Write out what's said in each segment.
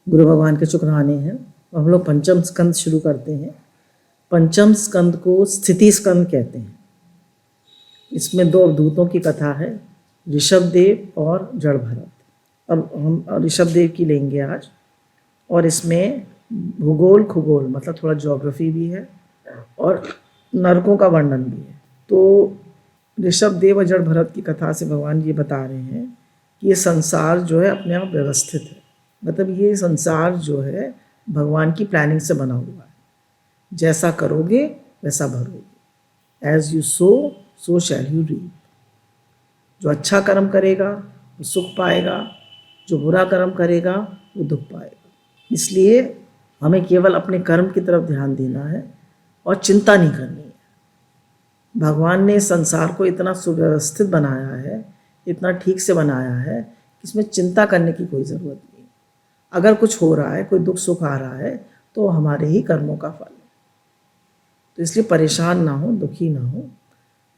गुरु भगवान के शुक्राने हैं। हम लोग पंचम स्कंद शुरू करते हैं। पंचम स्कंद को स्थिति स्कंद कहते हैं। इसमें दो अवधूतों की कथा है, ऋषभदेव और जड़ भरत। अब हम ऋषभदेव की लेंगे आज, और इसमें भूगोल खगोल मतलब थोड़ा ज्योग्राफी भी है और नरकों का वर्णन भी है। तो ऋषभदेव और जड़ भरत की कथा से भगवान ये बता रहे हैं कि ये संसार जो है अपने आप व्यवस्थित है। मतलब ये संसार जो है भगवान की प्लानिंग से बना हुआ है। जैसा करोगे वैसा भरोगे। As you sow shall you reap. जो अच्छा कर्म करेगा वो सुख पाएगा, जो बुरा कर्म करेगा वो दुख पाएगा। इसलिए हमें केवल अपने कर्म की तरफ ध्यान देना है और चिंता नहीं करनी है। भगवान ने संसार को इतना सुव्यवस्थित बनाया है, इतना ठीक से बनाया है कि इसमें चिंता करने की कोई ज़रूरत नहीं। अगर कुछ हो रहा है, कोई दुख सुख आ रहा है, तो हमारे ही कर्मों का फल है। तो इसलिए परेशान ना हो, दुखी ना हो,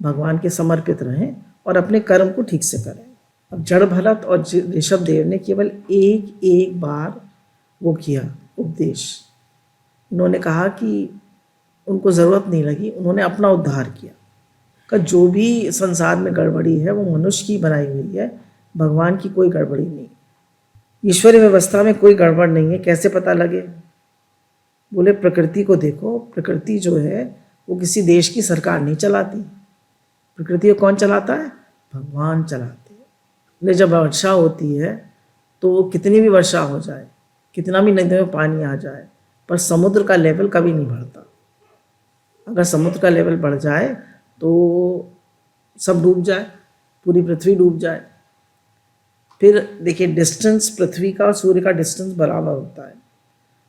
भगवान के समर्पित रहें और अपने कर्म को ठीक से करें। अब जड़ भरत और ऋषभदेव ने केवल एक बार वो किया उपदेश। उन्होंने कहा कि उनको ज़रूरत नहीं लगी, उन्होंने अपना उद्धार किया। का जो भी संसार में गड़बड़ी है वो मनुष्य की बनाई हुई है, भगवान की कोई गड़बड़ी नहीं। ईश्वरीय व्यवस्था में कोई गड़बड़ नहीं है। कैसे पता लगे? बोले प्रकृति को देखो। प्रकृति जो है वो किसी देश की सरकार नहीं चलाती। प्रकृति को कौन चलाता है? भगवान चलाते हैं। बोले जब वर्षा होती है तो कितनी भी वर्षा हो जाए, कितना भी नदियों में पानी आ जाए, पर समुद्र का लेवल कभी नहीं बढ़ता। अगर समुद्र का लेवल बढ़ जाए तो सब डूब जाए, पूरी पृथ्वी डूब जाए। फिर देखिए डिस्टेंस पृथ्वी का और सूर्य का डिस्टेंस बराबर होता है।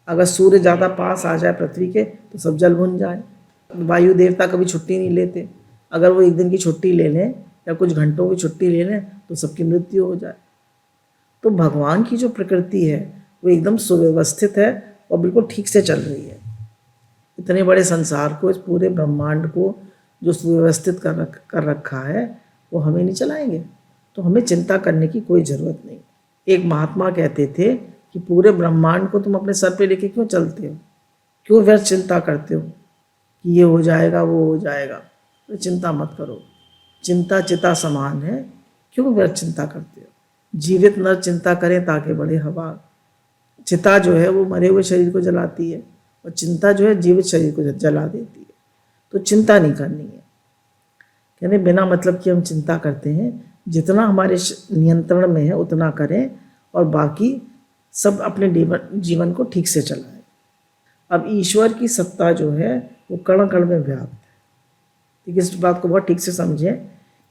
अगर सूर्य ज़्यादा पास आ जाए पृथ्वी के तो सब जल भुन जाए। वायु देवता कभी छुट्टी नहीं लेते। अगर वो एक दिन की छुट्टी ले लें या कुछ घंटों की छुट्टी ले लें तो सबकी मृत्यु हो जाए। तो भगवान की जो प्रकृति है वो एकदम सुव्यवस्थित है और बिल्कुल ठीक से चल रही है। इतने बड़े संसार को, इस पूरे ब्रह्मांड को जो सुव्यवस्थित कर रखा है वो हमें नहीं चलाएंगे, तो हमें चिंता करने की कोई ज़रूरत नहीं। एक महात्मा कहते थे कि पूरे ब्रह्मांड को तुम अपने सर पे लेके क्यों चलते हो? क्यों व्यर्थ चिंता करते हो कि ये हो जाएगा वो हो जाएगा? तो चिंता मत करो। चिंता चिता समान है, क्यों व्यर्थ चिंता करते हो? जीवित नर चिंता करें ताकि बढ़े हवा। चिता जो है वो मरे हुए शरीर को जलाती है और चिंता जो है जीवित शरीर को जला देती है। तो चिंता नहीं करनी है। यानी बिना मतलब कि हम चिंता करते हैं, जितना हमारे नियंत्रण में है उतना करें और बाकी सब अपने जीवन को ठीक से चलाएं। अब ईश्वर की सत्ता जो है वो कण कण में व्याप्त है। ठीक है, इस बात को बहुत ठीक से समझें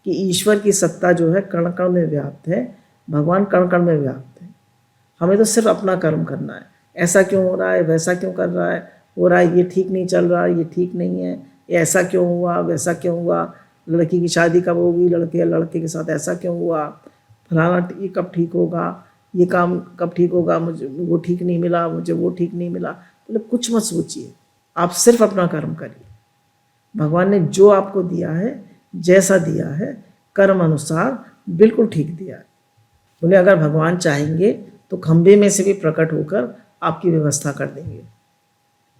कि ईश्वर की सत्ता जो है कण कण में व्याप्त है। भगवान कण कण में व्याप्त है। हमें तो सिर्फ अपना कर्म करना है। ऐसा क्यों हो रहा है, वैसा क्यों कर रहा है, हो रहा है, ये ठीक नहीं चल रहा है, ये ठीक नहीं है, ये ऐसा क्यों हुआ, वैसा क्यों हुआ, लड़की की शादी कब होगी, लड़के के साथ ऐसा क्यों हुआ, फलाना ये कब ठीक होगा, ये काम कब ठीक होगा, मुझे वो ठीक नहीं मिला, मुझे वो ठीक नहीं मिला। मतलब कुछ मत सोचिए, आप सिर्फ अपना कर्म करिए। भगवान ने जो आपको दिया है, जैसा दिया है, कर्म अनुसार बिल्कुल ठीक दिया है। बोले अगर भगवान चाहेंगे तो खंभे में से भी प्रकट होकर आपकी व्यवस्था कर देंगे,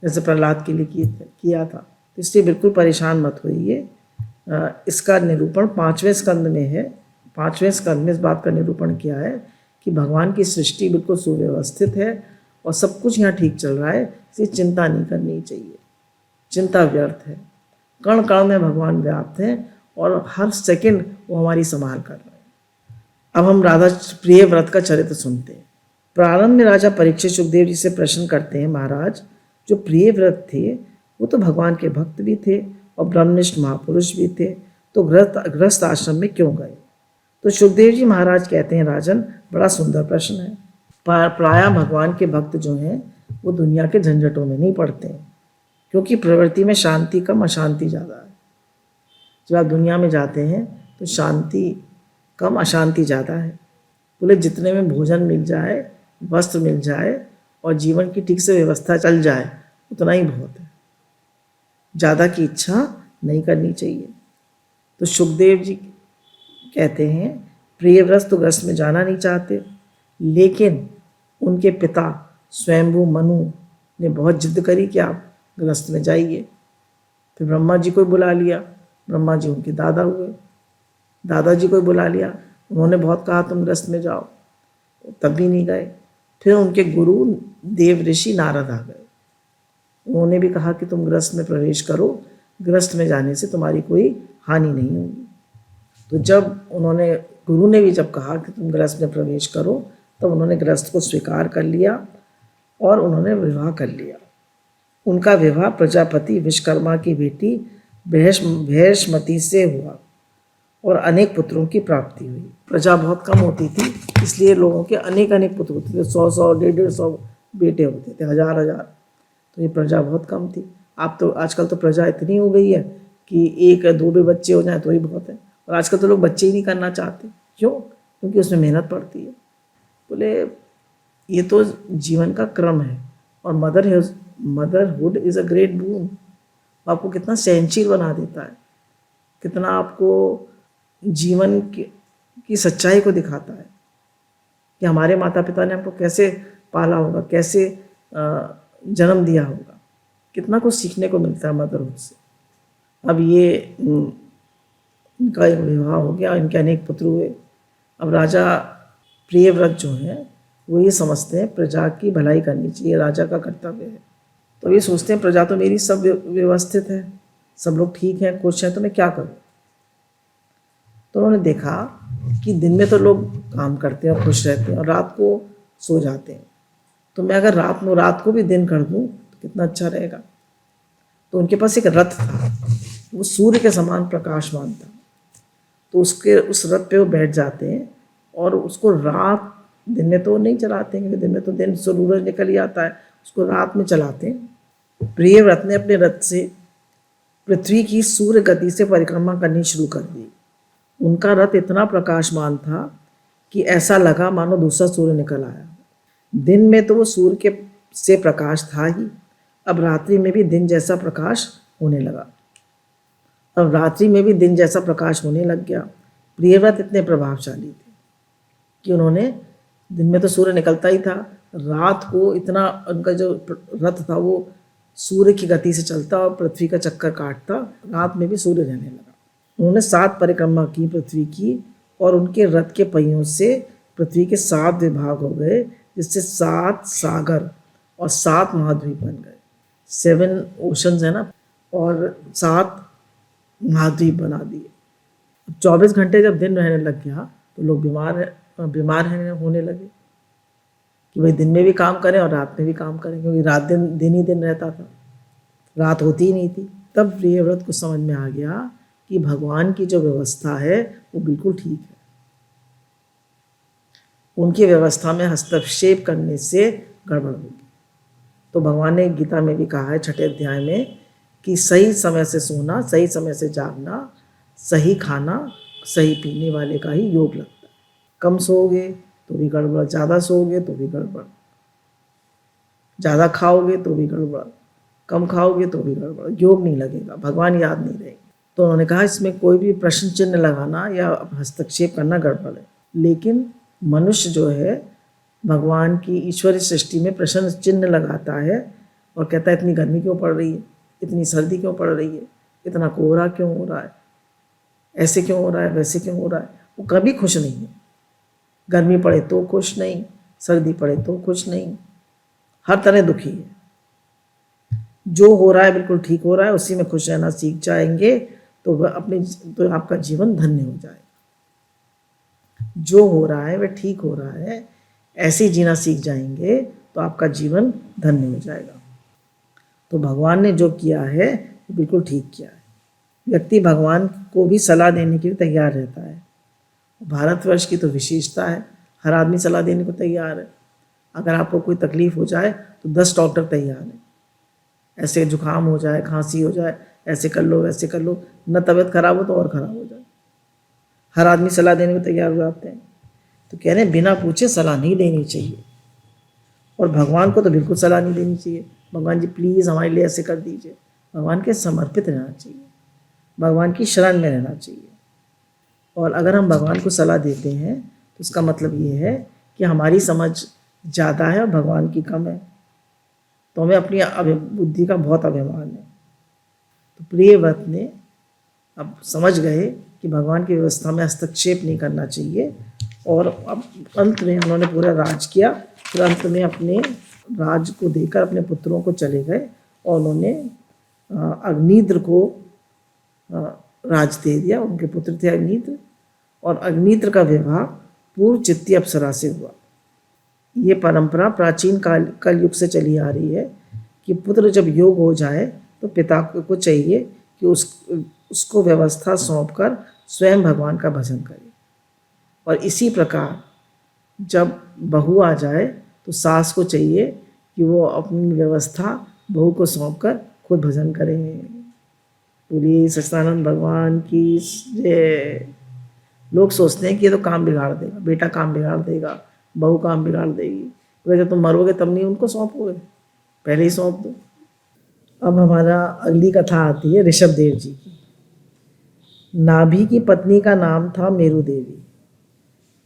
जैसे प्रहलाद के लिए किया था। तो इसलिए बिल्कुल परेशान मत होइए। इसका निरूपण 5वें स्कंद में है। 5वें स्कंद में इस बात का निरूपण किया है कि भगवान की सृष्टि बिल्कुल सुव्यवस्थित है और सब कुछ यहाँ ठीक चल रहा है, इसलिए चिंता नहीं करनी चाहिए। चिंता व्यर्थ है। कण कण में भगवान व्याप्त हैं और हर सेकंड वो हमारी संभाल कर रहे हैं। अब हम राधा प्रिय व्रत का चरित्र सुनते हैं। प्रारंभ में राजा परीक्षित सुखदेव जी से प्रश्न करते हैं, महाराज जो प्रिय व्रत थे वो तो भगवान के भक्त भी थे और ब्रह्मनिष्ठ महापुरुष भी थे, तो गृहस्थ आश्रम में क्यों गए? तो सुखदेव जी महाराज कहते हैं, राजन बड़ा सुंदर प्रश्न है। प्रायः भगवान के भक्त जो हैं वो दुनिया के झंझटों में नहीं पड़ते हैं, क्योंकि प्रवृत्ति में शांति कम अशांति ज़्यादा है। जब आप दुनिया में जाते हैं तो शांति कम अशांति ज़्यादा है। बोले जितने में भोजन मिल जाए, वस्त्र मिल जाए और जीवन की ठीक से व्यवस्था चल जाए उतना ही बहुत है। ज़्यादा की इच्छा नहीं करनी चाहिए। तो सुखदेव जी कहते हैं प्रियव्रत तो ग्रस्त में जाना नहीं चाहते, लेकिन उनके पिता स्वयंभू मनु ने बहुत जिद करी कि आप गृहस्थ में जाइए। फिर ब्रह्मा जी को बुला लिया, ब्रह्मा जी उनके दादा हुए, दादाजी को बुला लिया, उन्होंने बहुत कहा तुम गृहस्थ में जाओ, तब भी नहीं गए। फिर उनके गुरु देव ऋषि नारद आ गए, उन्होंने भी कहा कि तुम गृहस्थ में प्रवेश करो, गृहस्थ में जाने से तुम्हारी कोई हानि नहीं होगी। तो जब उन्होंने, गुरु ने भी जब कहा कि तुम गृहस्थ में प्रवेश करो, तब उन्होंने गृहस्थ को स्वीकार कर लिया और उन्होंने विवाह कर लिया। उनका विवाह प्रजापति विश्वकर्मा की बेटी बृहस्पति से हुआ और अनेक पुत्रों की प्राप्ति हुई। प्रजा बहुत कम होती थी, इसलिए लोगों के अनेक अनेक पुत्र होते थे, 100 150 बेटे होते थे, हजार हजार। तो ये प्रजा बहुत कम थी। आप तो आजकल तो प्रजा इतनी हो गई है कि 1 या 2 भी बच्चे हो जाएं तो ही बहुत है। और आजकल तो लोग बच्चे ही नहीं करना चाहते। क्यों? क्योंकि उसमें मेहनत पड़ती है। बोले ये तो जीवन का क्रम है और मदरहुड इज़ अ ग्रेट बून। आपको कितना सहनशील बना देता है, कितना आपको जीवन की सच्चाई को दिखाता है कि हमारे माता पिता ने हमको कैसे पाला होगा, कैसे जन्म दिया होगा। कितना कुछ सीखने को मिलता है मदरहुड से। अब ये इनका एक विवाह हो गया, इनके अनेक पुत्र हुए। अब राजा प्रियव्रत जो हैं वो ये समझते हैं प्रजा की भलाई करनी चाहिए, राजा का कर्तव्य है। तो ये सोचते हैं प्रजा तो मेरी सब व्यवस्थित है, सब लोग ठीक हैं, खुश हैं, तो मैं क्या करूं। तो उन्होंने देखा कि दिन में तो लोग काम करते हैं और खुश रहते हैं और रात को सो जाते हैं, तो मैं अगर रात को भी दिन कर दूं तो कितना अच्छा रहेगा। तो उनके पास एक रथ था, वो सूर्य के समान प्रकाशमान था। तो उस रथ पे वो बैठ जाते हैं और उसको रात, दिन में तो नहीं चलाते हैं क्योंकि दिन में तो दिन सूरज निकल ही आता है, उसको रात में चलाते हैं। प्रियव्रत ने अपने रथ से पृथ्वी की सूर्य गति से परिक्रमा करनी शुरू कर दी। उनका रथ इतना प्रकाशमान था कि ऐसा लगा मानो दूसरा सूर्य निकल आया। दिन में तो वो सूर्य से प्रकाश था ही, अब रात्रि में भी दिन जैसा प्रकाश होने लगा। अब रात्रि में भी दिन जैसा प्रकाश होने लग गया। प्रियव्रत इतने प्रभावशाली थे कि उन्होंने, दिन में तो सूर्य निकलता ही था, रात को इतना, उनका जो रथ था वो सूर्य की गति से चलता और पृथ्वी का चक्कर काटता, रात में भी सूर्य रहने लगा। उन्होंने 7 परिक्रमा की पृथ्वी की और उनके रथ के पहियों से पृथ्वी के 7 विभाग हो गए, जिससे 7 सागर और 7 महाद्वीप बन गए। 7 ओशंस है ना, और 7 महाद्वीप बना दिए। 24 घंटे जब दिन रहने लग गया तो लोग बीमार होने लगे कि भाई दिन में भी काम करें और रात में भी काम करें, क्योंकि दिन ही दिन रहता था, रात होती ही नहीं थी। तब प्रियव्रत को समझ में आ गया कि भगवान की जो व्यवस्था है वो बिल्कुल ठीक है, उनकी व्यवस्था में हस्तक्षेप करने से गड़बड़ होगी। तो भगवान ने गीता में भी कहा है 6ठे अध्याय में कि सही समय से सोना, सही समय से जागना, सही खाना, सही पीने वाले का ही योग लगता है। कम सोओगे तो भी गड़बड़, ज़्यादा सोओगे तो भी गड़बड़, ज़्यादा खाओगे तो भी गड़बड़, कम खाओगे तो भी गड़बड़, योग नहीं लगेगा, भगवान याद नहीं रहेंगे। तो उन्होंने कहा इसमें कोई भी प्रश्न चिन्ह लगाना या हस्तक्षेप करना गड़बड़ है। लेकिन मनुष्य जो है भगवान की ईश्वरीय सृष्टि में प्रश्न चिन्ह लगाता है और कहता है इतनी गर्मी क्यों पड़ रही है, इतनी सर्दी क्यों पड़ रही है, इतना कोहरा क्यों हो रहा है, ऐसे क्यों हो रहा है, वैसे क्यों हो रहा है। वो कभी खुश नहीं है। गर्मी पड़े तो खुश नहीं, सर्दी पड़े तो खुश नहीं, हर तरह दुखी है। जो हो रहा है बिल्कुल ठीक हो रहा है, उसी में खुश रहना सीख जाएंगे तो आपका जीवन धन्य हो जाएगा। जो हो रहा है वह ठीक हो रहा है, ऐसे ही जीना सीख जाएंगे तो आपका जीवन धन्य हो जाएगा। तो भगवान ने जो किया है वो बिल्कुल ठीक किया है। व्यक्ति भगवान को भी सलाह देने के लिए तैयार रहता है। भारतवर्ष की तो विशेषता है, हर आदमी सलाह देने को तैयार है। अगर आपको कोई तकलीफ हो जाए तो 10 डॉक्टर तैयार हैं। ऐसे जुकाम हो जाए, खांसी हो जाए, ऐसे कर लो, वैसे कर लो, न तबीयत खराब हो तो और ख़राब हो जाए, हर आदमी सलाह देने को तैयार हो जाते हैं। तो कह रहे हैं बिना पूछे सलाह नहीं देनी चाहिए। और भगवान को तो बिल्कुल सलाह नहीं देनी चाहिए, भगवान जी प्लीज़ हमारे लिए ऐसे कर दीजिए। भगवान के समर्पित रहना चाहिए, भगवान की शरण में रहना चाहिए। और अगर हम भगवान को सलाह देते हैं तो उसका मतलब ये है कि हमारी समझ ज़्यादा है और भगवान की कम है, तो हमें अपनी बुद्धि का बहुत अभिमान है। तो प्रियव्रत ने अब समझ गए कि भगवान की व्यवस्था में हस्तक्षेप नहीं करना चाहिए, और अब अंत में उन्होंने पूरा राज किया। फिर अंत में अपने राज को देकर अपने पुत्रों को चले गए और उन्होंने अग्निद्र को राज दे दिया। उनके पुत्र थे अग्निद्र, और अग्निद्र का विवाह पूर्व चित्ती अप्सरा से हुआ। ये परंपरा प्राचीन कल युग से चली आ रही है कि पुत्र जब योग हो जाए तो पिता को चाहिए कि उसको व्यवस्था सौंपकर स्वयं भगवान का भजन करे, और इसी प्रकार जब बहू आ जाए तो सास को चाहिए कि वो अपनी व्यवस्था बहू को सौंपकर खुद भजन करे। बोलिए सच्चिदानंद भगवान की जय। लोग सोचते हैं कि ये तो काम बिगाड़ देगा, बेटा काम बिगाड़ देगा, बहू काम बिगाड़ देगी, तो जब तुम मरोगे तब नहीं उनको सौंपोगे, पहले ही सौंप दो। अब हमारा अगली कथा आती है ऋषभ देव जी की। नाभि की पत्नी का नाम था मेरु देवी।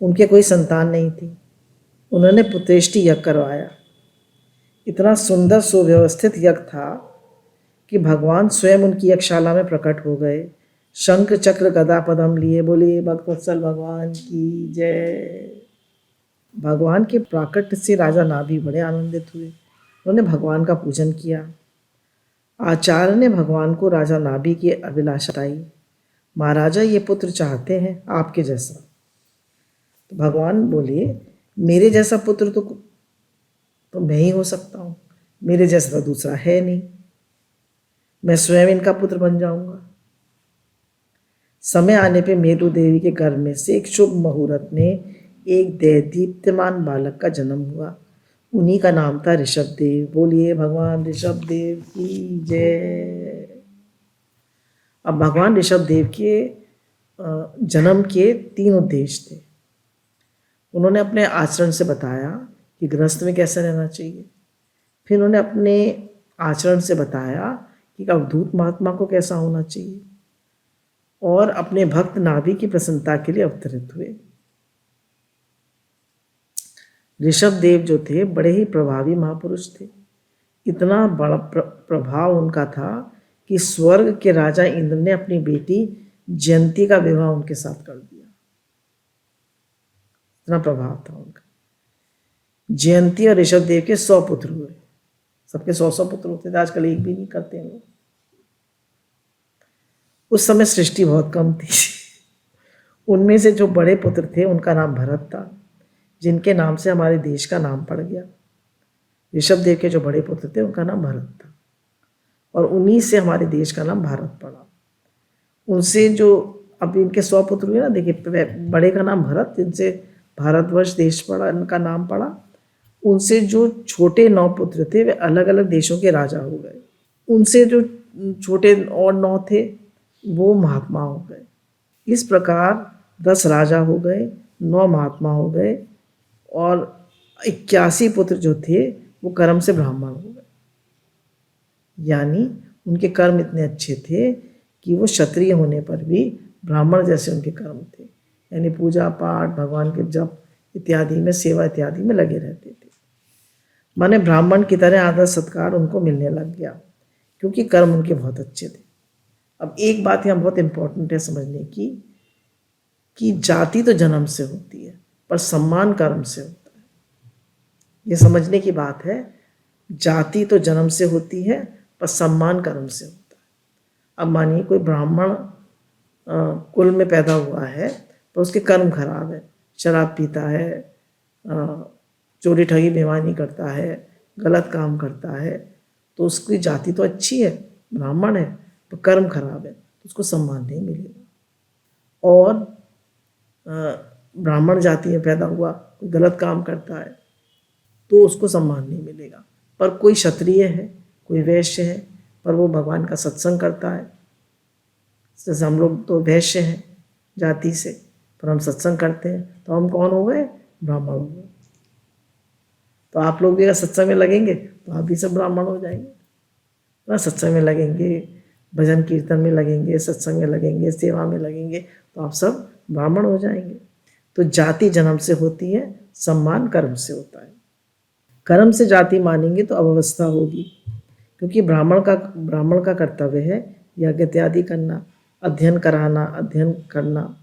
उनके कोई संतान नहीं थी। उन्होंने पुत्रेष्टि यज्ञ करवाया। इतना सुंदर सुव्यवस्थित यज्ञ था कि भगवान स्वयं उनकी यज्ञशाला में प्रकट हो गए, शंख चक्र गदा पद्म लिए। बोलिए भक्तवत्सल भगवान की जय। भगवान के प्राकट्य से राजा नाभि बड़े आनंदित हुए। उन्होंने भगवान का पूजन किया। आचार्य ने भगवान को राजा नाभि की अभिलाषा बताई। महाराजा ये पुत्र चाहते हैं आपके जैसा। तो भगवान बोले मेरे जैसा पुत्र तो मैं ही हो सकता हूँ, मेरे जैसा तो दूसरा है नहीं, मैं स्वयं इनका पुत्र बन जाऊंगा। समय आने पे मेरु देवी के गर्भ में से एक शुभ मुहूर्त में एक देदीप्यमान बालक का जन्म हुआ। उन्हीं का नाम था ऋषभ देव। बोलिए भगवान ऋषभ देव की जय। अब भगवान ऋषभ देव के जन्म के 3 उद्देश्य थे। उन्होंने अपने आचरण से बताया कि गृहस्थ में कैसे रहना चाहिए। फिर उन्होंने अपने आचरण से बताया कि अवधूत महात्मा को कैसा होना चाहिए, और अपने भक्त नाभि की प्रसन्नता के लिए अवतरित हुए। ऋषभ देव जो थे बड़े ही प्रभावी महापुरुष थे। इतना बड़ा प्रभाव उनका था कि स्वर्ग के राजा इंद्र ने अपनी बेटी जयंती का विवाह उनके साथ कर दिया। इतना प्रभाव था उनका। जयंती और ऋषभ देव के 100 पुत्र हुए। सबके 100 पुत्र होते थे, आजकल एक भी नहीं करते हैं लोग। उस समय सृष्टि बहुत कम थी। उनमें से जो बड़े पुत्र थे उनका नाम भरत था, जिनके नाम से हमारे देश का नाम पड़ गया। ऋषभ देव के जो बड़े पुत्र थे उनका नाम भरत था, और उन्हीं से हमारे देश का नाम भारत पड़ा। उनसे जो अब इनके 100 पुत्र हुए ना, देखिए बड़े का नाम भरत, जिनसे भारतवर्ष देश पड़ा, इनका नाम पड़ा। उनसे जो छोटे 9 पुत्र थे वे अलग अलग देशों के राजा हो गए। उनसे जो छोटे और 9 थे वो महात्मा हो गए। इस प्रकार 10 राजा हो गए, 9 महात्मा हो गए, और 81 पुत्र जो थे वो कर्म से ब्राह्मण हो गए। यानी उनके कर्म इतने अच्छे थे कि वो क्षत्रिय होने पर भी ब्राह्मण जैसे उनके कर्म थे। यानी पूजा पाठ, भगवान के जप इत्यादि में, सेवा इत्यादि में लगे रहते थे। माने ब्राह्मण की तरह आदर सत्कार उनको मिलने लग गया, क्योंकि कर्म उनके बहुत अच्छे थे। अब एक बात यहाँ बहुत इम्पोर्टेंट है समझने की, कि जाति तो जन्म से होती है पर सम्मान कर्म से होता है। ये समझने की बात है। जाति तो जन्म से होती है पर सम्मान कर्म से होता है। अब मानिए कोई ब्राह्मण कुल में पैदा हुआ है पर उसके कर्म खराब है, शराब पीता है, चोरी ठगी बेईमानी करता है, गलत काम करता है, तो उसकी जाति तो अच्छी है, ब्राह्मण है, पर कर्म खराब है, तो उसको सम्मान नहीं मिलेगा। और ब्राह्मण जाति में पैदा हुआ, कोई गलत काम करता है तो उसको सम्मान नहीं मिलेगा। पर कोई क्षत्रिय है, कोई वैश्य है, पर वो भगवान का सत्संग करता है। जैसे हम लोग तो वैश्य हैं जाति से, पर हम सत्संग करते हैं, तो हम कौन हो गए? ब्राह्मण हो गए। तो आप लोग भी अगर सत्संग में लगेंगे तो आप भी सब ब्राह्मण हो जाएंगे ना। सत्संग में लगेंगे, भजन कीर्तन में लगेंगे, सत्संग में लगेंगे, सेवा में लगेंगे, तो आप सब ब्राह्मण हो जाएंगे। तो जाति जन्म से होती है, सम्मान कर्म से होता है। कर्म से जाति मानेंगे तो अव्यवस्था होगी, क्योंकि ब्राह्मण का कर्तव्य है यज्ञ इत्यादि करना, अध्ययन कराना, अध्ययन करना।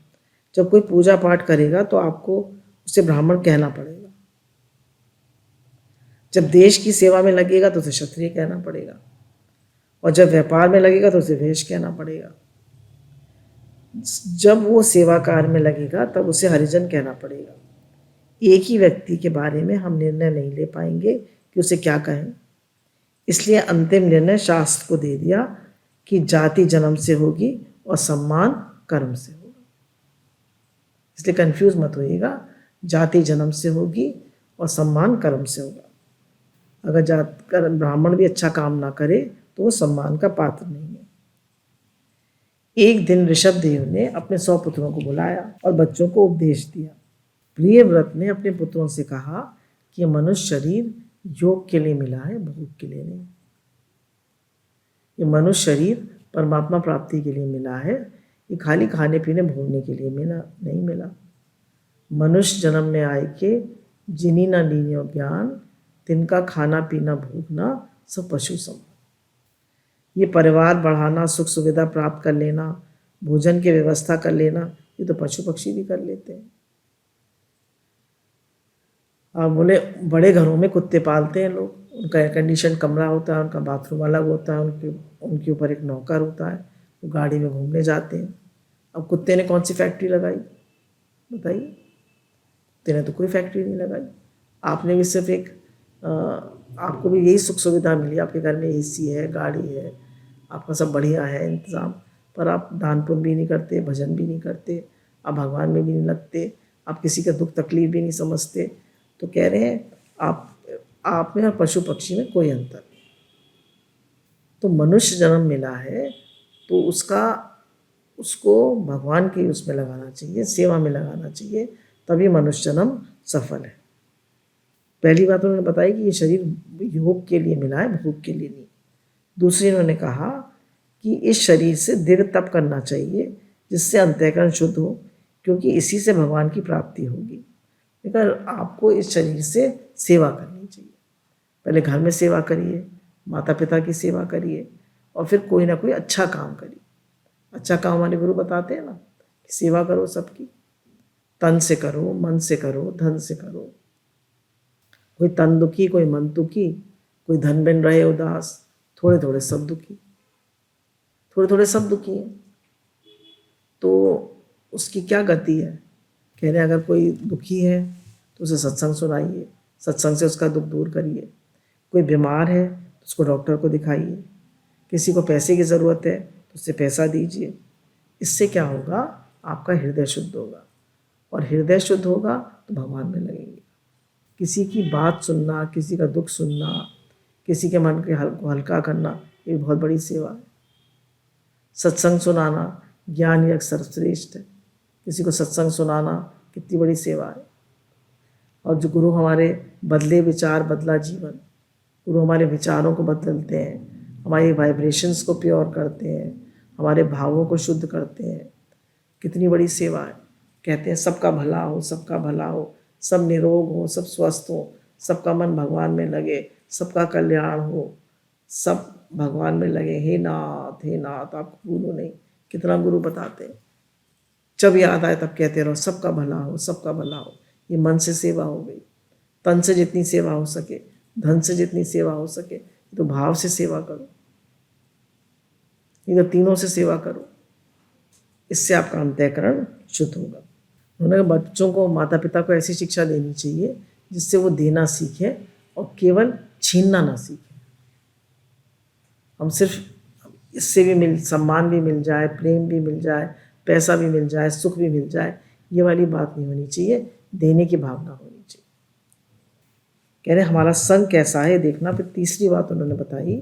जब कोई पूजा पाठ करेगा तो आपको उसे ब्राह्मण कहना पड़ेगा। जब देश की सेवा में लगेगा तो उसे क्षत्रिय कहना पड़ेगा, और जब व्यापार में लगेगा तो उसे वैश्य कहना पड़ेगा। जब वो सेवा कार्य में लगेगा तब उसे हरिजन कहना पड़ेगा। एक ही व्यक्ति के बारे में हम निर्णय नहीं ले पाएंगे कि उसे क्या कहें, इसलिए अंतिम निर्णय शास्त्र को दे दिया कि जाति जन्म से होगी और सम्मान कर्म से होगा। इसलिए कंफ्यूज मत होइएगा, जाति जन्म से होगी और सम्मान कर्म से होगा। अगर ब्राह्मण भी अच्छा काम ना करे तो वो सम्मान का पात्र नहीं है। एक दिन ऋषभदेव ने अपने 100 पुत्रों को बुलाया और बच्चों को उपदेश दिया। प्रियव्रत ने अपने पुत्रों से कहा कि मनुष्य शरीर योग के लिए मिला है, भोग के लिए नहीं। ये मनुष्य शरीर परमात्मा प्राप्ति के लिए मिला है, ये खाली खाने पीने भोगने के लिए नहीं मिला। मनुष्य जन्म में आए के जिनी न लीनियो ज्ञान, तिनका खाना पीना भोगना सब पशु सम। ये परिवार बढ़ाना, सुख सुविधा प्राप्त कर लेना, भोजन की व्यवस्था कर लेना, ये तो पशु पक्षी भी कर लेते हैं। आप बोले बड़े घरों में कुत्ते पालते हैं लोग, उनका एयर कंडीशन कमरा होता है, उनका बाथरूम अलग होता है, उनके ऊपर एक नौकर होता है, वो गाड़ी में घूमने जाते हैं। अब कुत्ते ने कौन सी फैक्ट्री लगाई बताइए? कुत्ते ने तो कोई फैक्ट्री नहीं लगाई। आपने भी सिर्फ एक आपको भी यही सुख सुविधा मिली, आपके घर में एसी है, गाड़ी है, आपका सब बढ़िया है इंतज़ाम, पर आप दान पुण्य भी नहीं करते, भजन भी नहीं करते, आप भगवान में भी नहीं लगते, आप किसी का दुख तकलीफ भी नहीं समझते। तो कह रहे हैं आप में और पशु पक्षी में कोई अंतर नहीं। तो मनुष्य जन्म मिला है तो उसको भगवान के उसमें लगाना चाहिए, सेवा में लगाना चाहिए, तभी मनुष्य जन्म सफल है। पहली बात उन्होंने बताई कि ये शरीर योग के लिए मिला है, भोग के लिए नहीं। दूसरी उन्होंने कहा कि इस शरीर से दृढ़ तप करना चाहिए जिससे अंतःकरण शुद्ध हो, क्योंकि इसी से भगवान की प्राप्ति होगी। लेकिन आपको इस शरीर से सेवा करनी चाहिए। पहले घर में सेवा करिए, माता पिता की सेवा करिए, और फिर कोई ना कोई अच्छा काम करिए। अच्छा काम हमारे गुरु बताते हैं ना कि सेवा करो सबकी, तन से करो, मन से करो, धन से करो। कोई तन दुखी, कोई मन दुखी, कोई धन बिन रहे उदास, थोड़े थोड़े सब दुखी, थोड़े थोड़े सब दुखी हैं। तो उसकी क्या गति है? कह रहे हैं अगर कोई दुखी है तो उसे सत्संग सुनाइए, सत्संग से उसका दुख दूर करिए। कोई बीमार है तो उसको डॉक्टर को दिखाइए। किसी को पैसे की ज़रूरत है तो उससे पैसा दीजिए। इससे क्या होगा? आपका हृदय शुद्ध होगा, और हृदय शुद्ध होगा तो भगवान में लगेंगे। किसी की बात सुनना, किसी का दुख सुनना, किसी के मन को हल्का करना, ये बहुत बड़ी सेवा है। सत्संग सुनाना ज्ञान यज्ञ सर्वश्रेष्ठ है। किसी को सत्संग सुनाना कितनी बड़ी सेवा है। और जो गुरु हमारे बदले विचार बदला जीवन, गुरु हमारे विचारों को बदलते हैं, हमारी वाइब्रेशंस को प्योर करते हैं, हमारे भावों को शुद्ध करते हैं, कितनी बड़ी सेवा है। कहते हैं सबका भला हो, सबका भला हो, सब निरोग हो, सब स्वस्थ हो, सबका मन भगवान में लगे, सबका कल्याण हो, सब भगवान में लगे। हे नाथ आपको भूलो नहीं। कितना गुरु बताते हैं, जब याद आए तब कहते रहो सबका भला हो, सबका भला हो। ये मन से सेवा हो गई। तन से जितनी सेवा हो सके, धन से जितनी सेवा हो सके, तो भाव से सेवा करो, ये तो तीनों से सेवा करो। इससे आपका अंतःकरण शुद्ध होगा। उन्होंने बच्चों को, माता पिता को ऐसी शिक्षा देनी चाहिए जिससे वो देना सीखे और केवल छीनना ना सीखे। हम सिर्फ इससे भी सम्मान भी मिल जाए, प्रेम भी मिल जाए, पैसा भी मिल जाए, सुख भी मिल जाए, ये वाली बात नहीं होनी चाहिए। देने की भावना होनी चाहिए। कह रहे हमारा संग कैसा है देखना। फिर तीसरी बात उन्होंने बताई।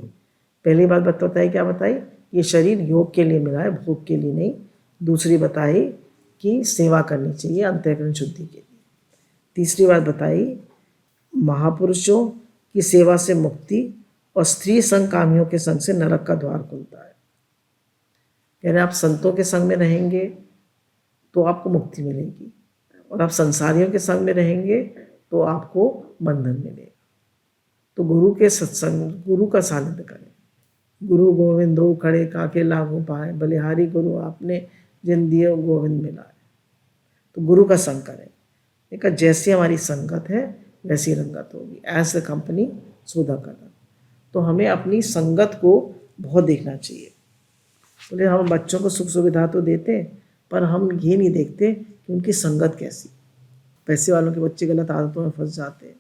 पहली बात बताई, क्या बताई? ये शरीर योग के लिए मिला है, भोग के लिए नहीं। दूसरी बताई कि सेवा करनी चाहिए अंतःकरण शुद्धि के लिए। तीसरी बात बताई महापुरुषों की सेवा से मुक्ति और स्त्री संग कामियों के संग से नरक का द्वार खुलता है। कह रहे आप संतों के संग में रहेंगे तो आपको मुक्ति मिलेगी, और आप संसारियों के संग में रहेंगे तो आपको बंधन मिलेगा। तो गुरु के सत्संग, गुरु का सानिध्य करें। गुरु गोविंदो खड़े काके लागू पाए, बलिहारी गुरु आपने जिन दिए गोविंद मिलाए। तो गुरु का संग करें। देखा, जैसी हमारी संगत है वैसी रंगत होगी। As the company so the colour. तो हमें अपनी संगत को बहुत देखना चाहिए। बोले हम बच्चों को सुख सुविधा तो देते हैं, पर हम ये नहीं देखते कि उनकी संगत कैसी। पैसे वालों के बच्चे गलत आदतों में फंस जाते हैं।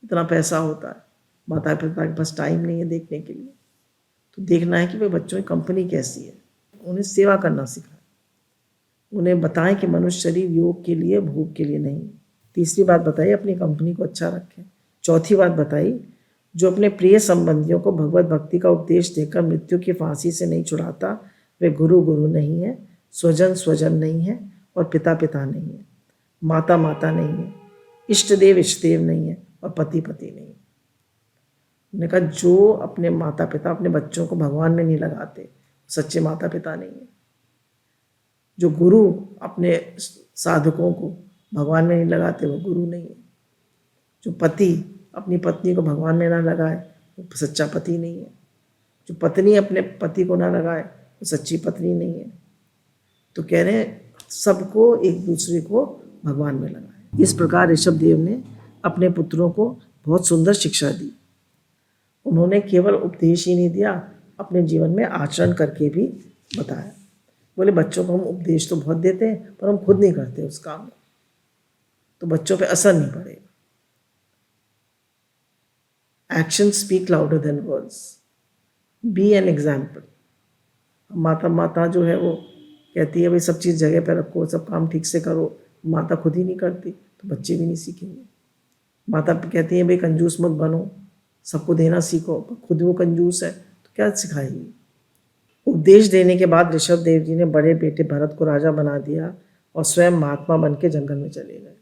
इतना पैसा होता है, माता पिता के पास टाइम नहीं है देखने के लिए। तो देखना है कि भाई बच्चों की कंपनी कैसी है, उन्हें सेवा करना सिखाएं, उन्हें बताएं कि मनुष्य शरीर योग के लिए, भोग के लिए नहीं। तीसरी बात बताइए, अपनी कंपनी को अच्छा रखें। चौथी बात बताई, जो अपने प्रिय संबंधियों को भगवत भक्ति का उपदेश देकर मृत्यु की फांसी से नहीं छुड़ाता, वे गुरु गुरु नहीं है, स्वजन स्वजन नहीं है, और पिता पिता नहीं है, माता माता नहीं है, इष्ट देव इष्ट देव नहीं है, और पति पति नहीं है। उन्होंने कहा जो अपने माता पिता, अपने बच्चों को भगवान में नहीं लगाते, सच्चे माता पिता नहीं है। जो गुरु अपने साधकों को भगवान में नहीं लगाते, वो गुरु नहीं है। जो पति अपनी पत्नी को भगवान में ना लगाए, वो सच्चा पति नहीं है। जो पत्नी अपने पति को ना लगाए, वो सच्ची पत्नी नहीं है। तो कह रहे हैं सबको एक दूसरे को भगवान में लगाए। इस प्रकार ऋषभ देव ने अपने पुत्रों को बहुत सुंदर शिक्षा दी। उन्होंने केवल उपदेश ही नहीं दिया, अपने जीवन में आचरण करके भी बताया। बोले बच्चों को हम उपदेश तो बहुत देते हैं, पर हम खुद नहीं करते उस काम को, तो बच्चों पे असर नहीं पड़ेगा। Action speak louder than words. Be an example. माता जो है वो कहती है भाई सब चीज़ जगह पे रखो, सब काम ठीक से करो। माता खुद ही नहीं करती तो बच्चे भी नहीं सीखेंगे। माता कहती है भाई कंजूस मत बनो, सबको देना सीखो, पर खुद वो कंजूस है तो क्या सिखाएगी। उपदेश देने के बाद ऋषभ देव जी ने बड़े बेटे भरत को राजा बना दिया और स्वयं महात्मा बन के जंगल में चले गए।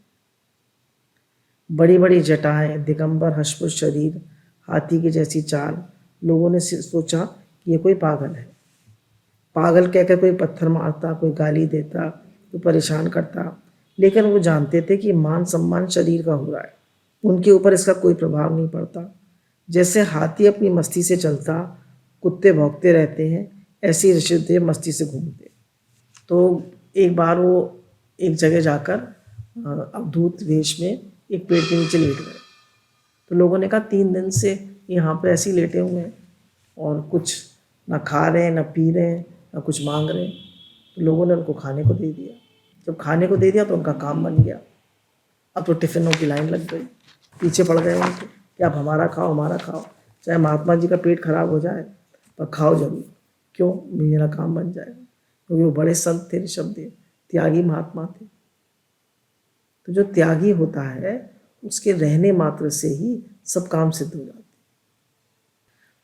बड़ी बड़ी जटाएं, दिगंबर हष्पुष्ट शरीर, हाथी की जैसी चाल। लोगों ने सोचा कि ये कोई पागल है। पागल कहकर कोई पत्थर मारता, कोई गाली देता, कोई परेशान करता, लेकिन वो जानते थे कि मान सम्मान शरीर का हो रहा है, उनके ऊपर इसका कोई प्रभाव नहीं पड़ता। जैसे हाथी अपनी मस्ती से चलता, कुत्ते भौंकते रहते हैं, ऐसे ही ऋषभदेव मस्ती से घूमते। तो एक बार वो एक जगह जाकर अवधूत वेश में एक पेड़ के नीचे लेट गए। तो लोगों ने कहा 3 दिन से यहाँ पे ऐसे ही लेटे हुए हैं और कुछ ना खा रहे हैं, ना पी रहे हैं, ना कुछ मांग रहे हैं। तो लोगों ने उनको खाने को दे दिया। जब खाने को दे दिया तो उनका काम बन गया। अब तो टिफ़िनों की लाइन लग गई, पीछे पड़ गए उनके कि आप हमारा खाओ, हमारा खाओ, चाहे महात्मा जी का पेट खराब हो जाए पर खाओ जरूर। क्यों? मेरा काम बन जाएगा। क्योंकि वो बड़े संत थे ऋषभदेव, त्यागी महात्मा थे। तो जो त्यागी होता है उसके रहने मात्र से ही सब काम सिद्ध हो जाते।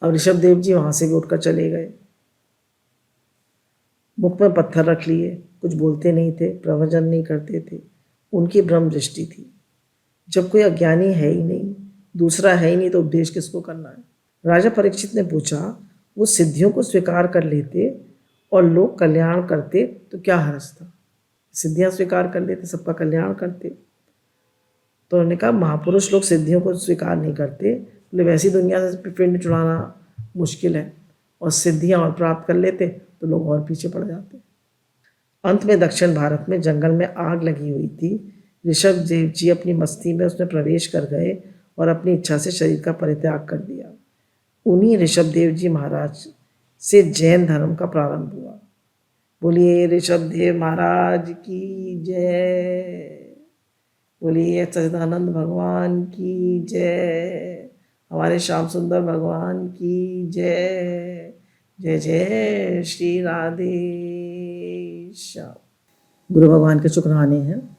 अब ऋषभदेव जी वहाँ से भी उठकर चले गए। मुख में पत्थर रख लिए, कुछ बोलते नहीं थे, प्रवचन नहीं करते थे। उनकी ब्रह्म दृष्टि थी। जब कोई अज्ञानी है ही नहीं, दूसरा है ही नहीं, तो उपदेश किसको करना है। राजा परीक्षित ने पूछा, वो सिद्धियों को स्वीकार कर लेते और लोग कल्याण करते तो क्या हर्ज था। सिद्धियां स्वीकार कर लेते, सबका कल्याण करते। तो उन्होंने कहा महापुरुष लोग सिद्धियों को स्वीकार नहीं करते, बोले वैसी दुनिया से पिंड चुड़ाना मुश्किल है, और सिद्धियां और प्राप्त कर लेते तो लोग और पीछे पड़ जाते। अंत में दक्षिण भारत में जंगल में आग लगी हुई थी। ऋषभदेव जी अपनी मस्ती में उसमें प्रवेश कर गए और अपनी इच्छा से शरीर का परित्याग कर दिया। उन्हीं ऋषभदेव जी महाराज से जैन धर्म का प्रारंभ हुआ। बोलिए ऋषभदेव महाराज की जय, बोलिए सच्चिदानंद भगवान की जय, हमारे श्याम सुंदर भगवान की जय। जय जय श्री राधे श्याम। गुरु भगवान के शुक्राने हैं